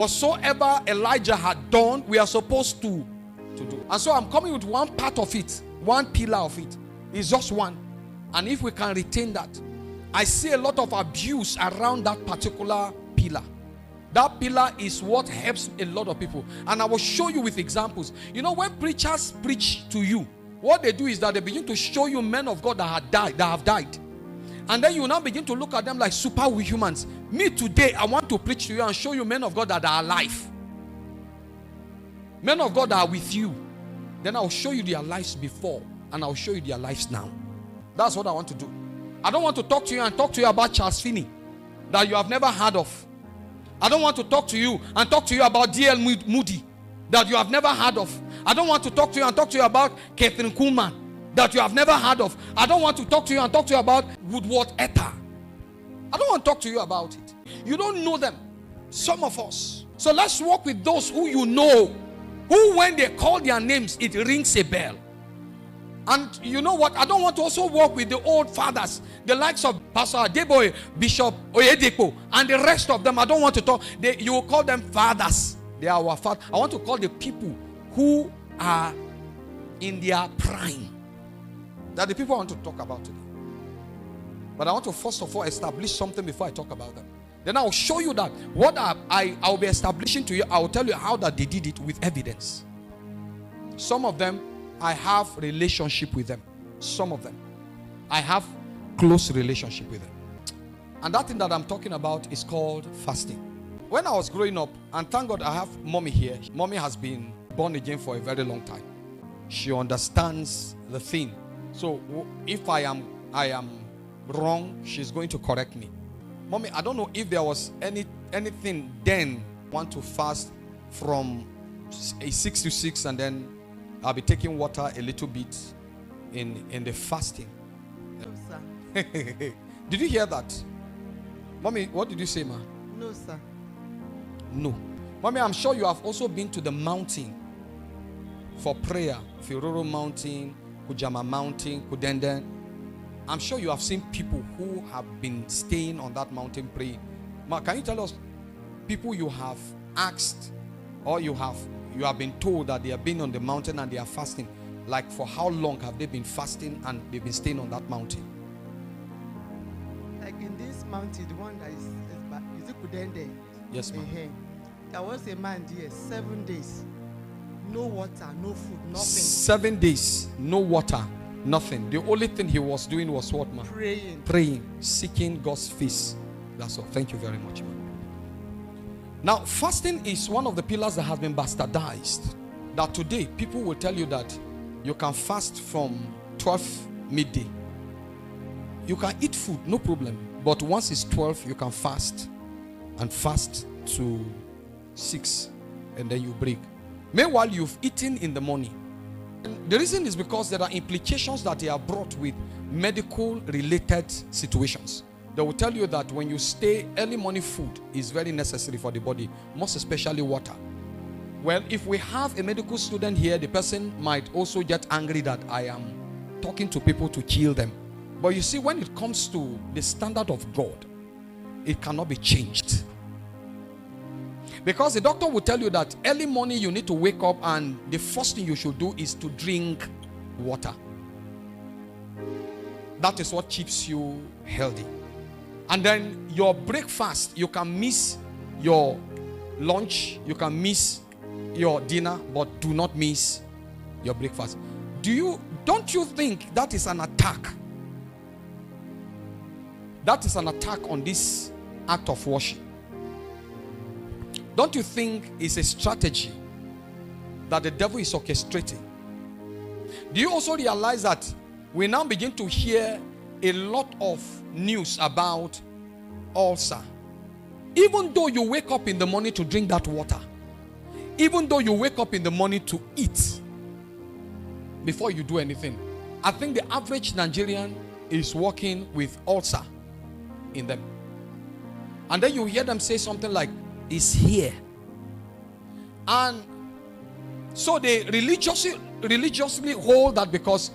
Whatsoever Elijah had done, we are supposed to do. And so I'm coming with one part of it, one pillar of it. It's just one. And if we can retain that, I see a lot of abuse around that particular pillar. That pillar is what helps a lot of people. And I will show you with examples. You know, when preachers preach to you, what they do is that they begin to show you men of God that have died. And then you now begin to look at them like superhumans. Me today, I want to preach to you and show you men of God that are alive. Men of God that are with you. Then I'll show you their lives before and I'll show you their lives now. That's what I want to do. I don't want to talk to you and talk to you about Charles Finney that you have never heard of. I don't want to talk to you and talk to you about D.L. Moody that you have never heard of. I don't want to talk to you and talk to you about Katherine Kuhlman that you have never heard of. I don't want to talk to you and talk to you about Woodworth-Etter. I don't want to talk to you about it. You don't know them. Some of us. So let's work with those who you know. Who when they call their names, it rings a bell. And you know what? I don't want to also work with the old fathers. The likes of Pastor Adeboye, Bishop Oyedepo, and the rest of them. I don't want to talk. You will call them fathers. They are our fathers. I want to call the people who are in their prime. That the people I want to talk about today. But I want to first of all establish something before I talk about them. Then I will show you that what I'll be establishing to you. I will tell you how that they did it with evidence. Some of them, I have relationship with them. Some of them, I have close relationship with them. And that thing that I'm talking about is called fasting. When I was growing up, and thank God I have mommy here. Mommy has been born again for a very long time. She understands the thing. So if I am wrong, she's going to correct me. Mommy, I don't know if there was anything then. I want to fast from 6 to 6 and then I'll be taking water a little bit in the fasting. No, sir. Did you hear that? Mommy, what did you say, ma? No, sir. No. Mommy, I'm sure you have also been to the mountain for prayer. Firoro Mountain, Kujama Mountain, Kudenden. I'm sure you have seen people who have been staying on that mountain praying. Ma, can you tell us people you have asked or you have been told that they have been on the mountain and they are fasting? Like for how long have they been fasting and they've been staying on that mountain? Like in this mountain, the one that is it Kudende? Yes, ma'am. There was a man there, 7 days. No water, no food, nothing. 7 days, no water, nothing. The only thing he was doing was what, ma'am? Praying, seeking God's face. That's all. Thank you very much, ma'am. Now, fasting is one of the pillars that has been bastardized. That today, people will tell you that you can fast from 12 midday. You can eat food, no problem. But once it's 12, you can fast. And fast to 6. And then you break. Meanwhile, you've eaten in the morning. And the reason is because there are implications that they are brought with medical related situations. They will tell you that when you stay, early morning food is very necessary for the body, most especially water. Well, if we have a medical student here, the person might also get angry that I am talking to people to kill them. But you see, when it comes to the standard of God, it cannot be changed. Because the doctor will tell you that early morning you need to wake up and the first thing you should do is to drink water. That is what keeps you healthy. And then your breakfast, you can miss your lunch, you can miss your dinner, but do not miss your breakfast. Don't you think that is an attack? That is an attack on this act of worship. Don't you think it's a strategy that the devil is orchestrating? Do you also realize that we now begin to hear a lot of news about ulcer? Even though you wake up in the morning to drink that water, even though you wake up in the morning to eat before you do anything, I think the average Nigerian is working with ulcer in them. And then you hear them say something like, "It's here." And so they religiously hold that because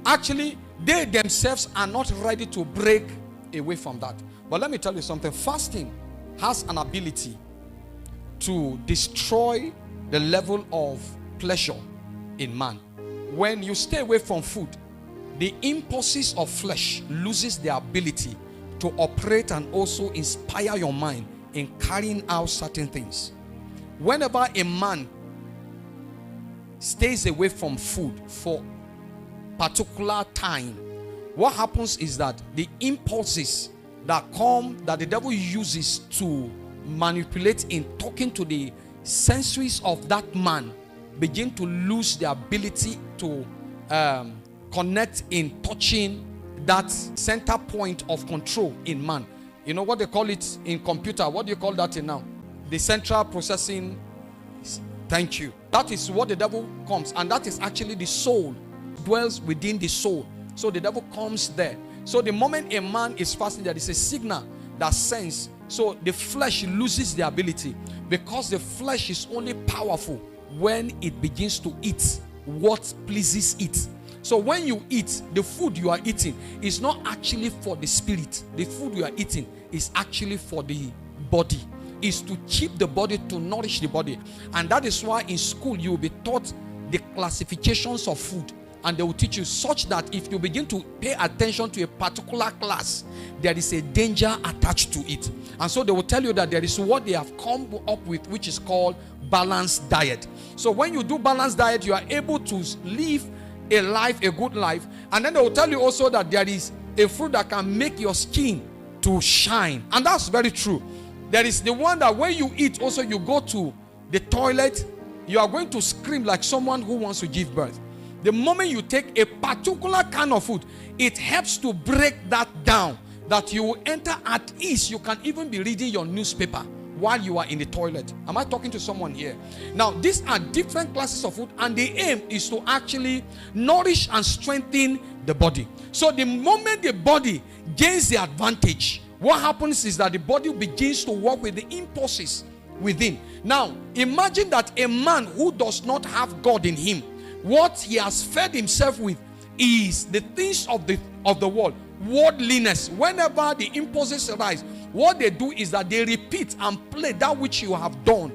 actually they themselves are not ready to break away from that. But let me tell you something. Fasting has an ability to destroy the level of pleasure in man. When you stay away from food, the impulses of flesh loses their ability to operate and also inspire your mind in carrying out certain things. Whenever a man stays away from food for particular time, what happens is that the impulses that the devil uses to manipulate in talking to the sensories of that man begin to lose their ability to connect in touching that center point of control in man. You know what they call it in computer? What do you call that in now? The central processing. Thank you. That is what the devil comes, and that is actually the soul, dwells within the soul. So the devil comes there. So the moment a man is fasting, there is a signal that sends. So the flesh loses the ability, because the flesh is only powerful when it begins to eat what pleases it. So when you eat, the food you are eating is not actually for the spirit. The food you are eating is actually for the body. Is to keep the body, to nourish the body. And that is why in school you will be taught the classifications of food. And they will teach you such that if you begin to pay attention to a particular class, there is a danger attached to it. And so they will tell you that there is what they have come up with, which is called balanced diet. So when you do balanced diet, you are able to live a life, a good life. And then they will tell you also that there is a fruit that can make your skin to shine. And that's very true. There is the one that when you eat, also you go to the toilet, you are going to scream like someone who wants to give birth. The moment you take a particular kind of food, it helps to break that down, that you will enter at ease. You can even be reading your newspaper while you are in the toilet. Am I talking to someone here? Now, these are different classes of food, and the aim is to actually nourish and strengthen the body. So the moment the body gains the advantage, what happens is that the body begins to work with the impulses within. Now, imagine that a man who does not have God in him, what he has fed himself with is the things of the world, worldliness. Whenever the impulses arise, what they do is that they repeat and play that which you have done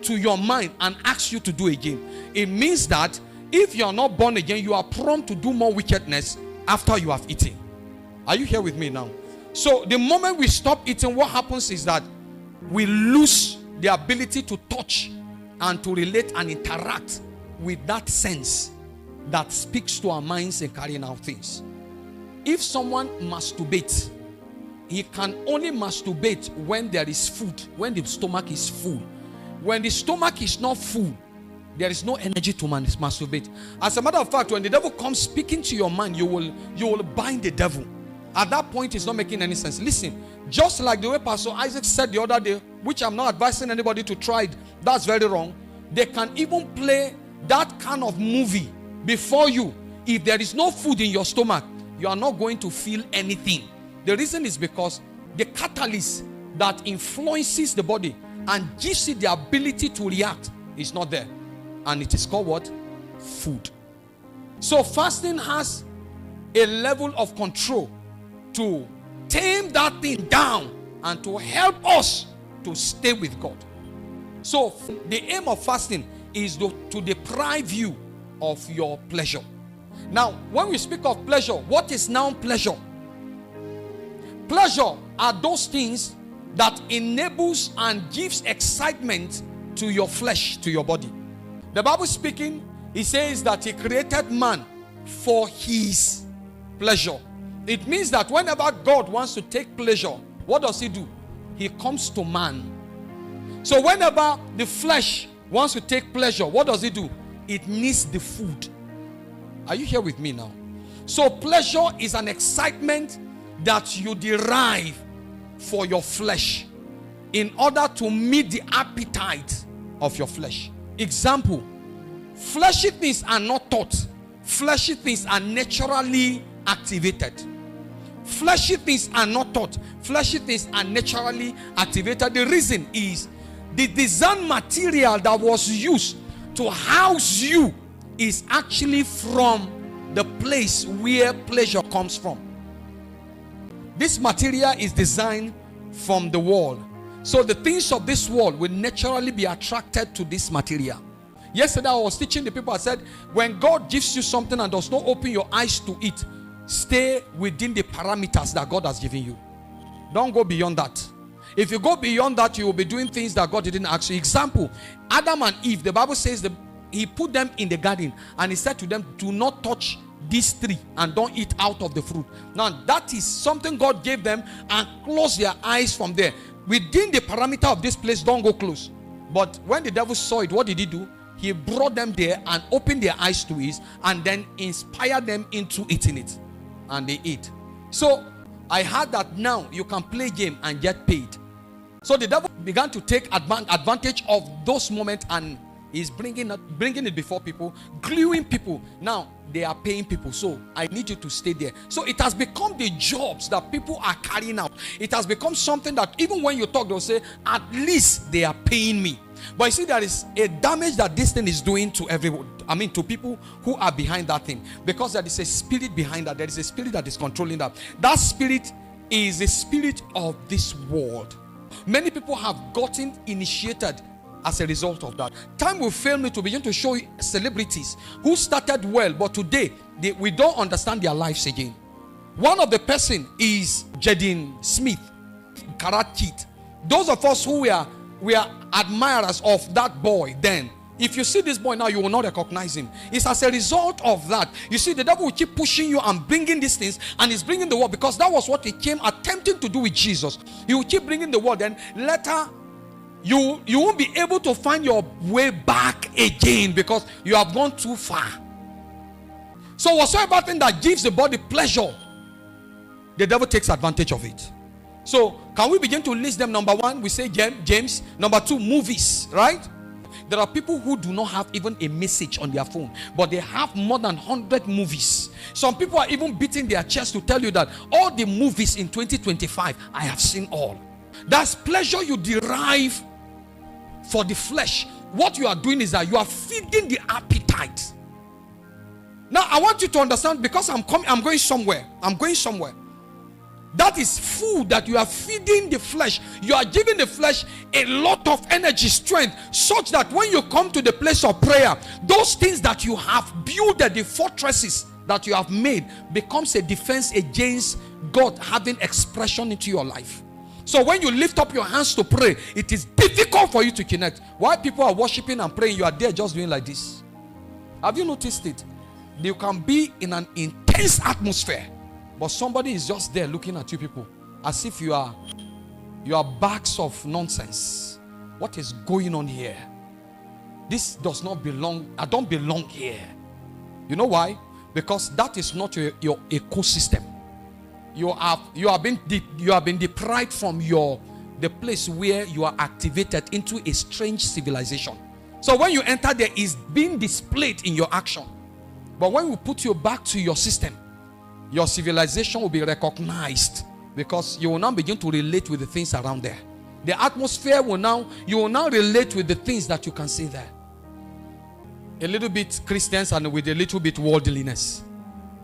to your mind and ask you to do again. It means that if you are not born again, you are prone to do more wickedness after you have eaten. Are you here with me now? So the moment we stop eating, what happens is that we lose the ability to touch and to relate and interact with that sense that speaks to our minds and carrying out things. If someone masturbates, he can only masturbate when there is food, when the stomach is full. When the stomach is not full, there is no energy to masturbate. As a matter of fact, when the devil comes speaking to your mind, you will bind the devil. At that point, it's not making any sense. Listen, just like the way Pastor Isaac said the other day, which I'm not advising anybody to try it, that's very wrong. They can even play that kind of movie before you. If there is no food in your stomach, you are not going to feel anything. The reason is because the catalyst that influences the body and gives it the ability to react is not there. And it is called what? Food. So fasting has a level of control to tame that thing down and to help us to stay with God. So the aim of fasting is to deprive you of your pleasure. Now, when we speak of pleasure, what is now pleasure? Pleasure are those things that enables and gives excitement to your flesh, to your body. The Bible speaking, it says that he created man for his pleasure. It means that whenever God wants to take pleasure, what does he do? He comes to man. So whenever the flesh wants to take pleasure, what does it do? It needs the food. Are you here with me now? So pleasure is an excitement that you derive for your flesh in order to meet the appetite of your flesh. Example, fleshy things are not taught. Fleshy things are naturally activated. Fleshy things are not taught. Fleshy things are naturally activated. The reason is the design material that was used to house you is actually from the place where pleasure comes from. This material is designed from the world. So the things of this world will naturally be attracted to this material. Yesterday I was teaching the people, I said, when God gives you something and does not open your eyes to it, stay within the parameters that God has given you. Don't go beyond that. If you go beyond that, you will be doing things that God didn't ask you. Example, Adam and Eve, the Bible says that he put them in the garden and he said to them, do not touch this tree and don't eat out of the fruit. Now that is something God gave them, and close their eyes from there. Within the parameter of this place, don't go close. But when the devil saw it, what did he do? He brought them there and opened their eyes to it, and then inspired them into eating it. And they ate. So I heard that now you can play game and get paid. So the devil began to take advantage of those moments, and is bringing it before people, gluing people. Now they are paying people, so I need you to stay there. So it has become the jobs that people are carrying out. It has become something that even when you talk, they'll say, at least they are paying me. But you see, there is a damage that this thing is doing to everyone. I mean, to people who are behind that thing, because there is a spirit behind that. There is a spirit that is controlling that. That spirit is the spirit of this world. Many people have gotten initiated as a result of that. Time will fail me to begin to show you celebrities who started well, but today we don't understand their lives again. One of the person is Jaden Smith, Karat Kid. Those of us who were admirers of that boy then, if you see this boy now, you will not recognize him. It's as a result of that. You see, the devil will keep pushing you and bringing these things, and he's bringing the word, because that was what he came attempting to do with Jesus. He will keep bringing the word, and later you won't be able to find your way back again, because you have gone too far. So whatsoever thing that gives the body pleasure, the devil takes advantage of it. So can we begin to list them? Number one, we say James. Number two, movies, right? There are people who do not have even a message on their phone, but they have more than 100 movies. Some people are even beating their chest to tell you that all the movies in 2025, I have seen all. That's pleasure you derive for the flesh. What you are doing is that you are feeding the appetite. Now I want you to understand, because I'm going somewhere. That is food that you are feeding the flesh. You are giving the flesh a lot of energy, strength, such that when you come to the place of prayer, those things that you have built, the fortresses that you have made, becomes a defense against God having expression into your life. So when you lift up your hands to pray, it is difficult for you to connect. While people are worshiping and praying, you are there just doing like this. Have you noticed it? You can be in an intense atmosphere, but somebody is just there looking at you people as if you are bags of nonsense. What is going on here? This does not belong. I don't belong here. You know why? Because that is not your ecosystem. You have been deprived from the place where you are activated into a strange civilization. So when you enter there, it's being displayed in your action. But when we put you back to your system, your civilization will be recognized, because you will now begin to relate with the things around there. The atmosphere you will now relate with the things that you can see there. A little bit Christians and with a little bit worldliness.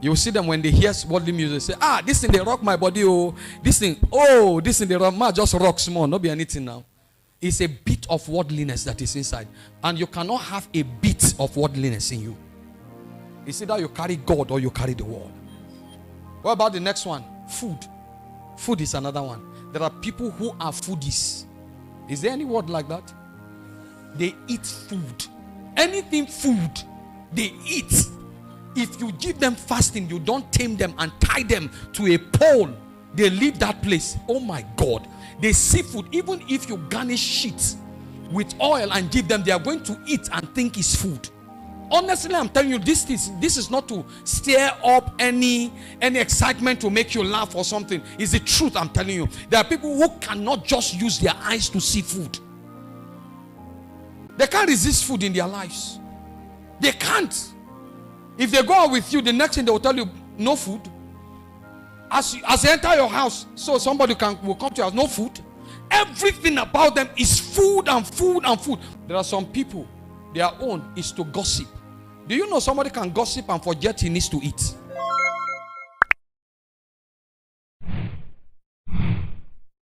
You will see them when they hear worldly music, say, this thing they rock my body, this thing they rock, ma just rock small, not be anything now. It's a bit of worldliness that is inside, and you cannot have a bit of worldliness in you. It's either you carry God or you carry the world. What about the next one? Food. Food is another one. There are people who are foodies. Is there any word like that? They eat food. Anything food, they eat. If you give them fasting, you don't tame them and tie them to a pole, they leave that place. Oh my God. They see food. Even if you garnish sheets with oil and give them, they are going to eat and think it's food. Honestly, I'm telling you, this is not to stir up any excitement to make you laugh or something. It's the truth, I'm telling you. There are people who cannot just use their eyes to see food. They can't resist food in their lives. They can't. If they go out with you, the next thing they will tell you, no food. As they enter your house, so somebody will come to your house, no food. Everything about them is food and food and food. There are some people, their own is to gossip. Do you know somebody can gossip and forget he needs to eat?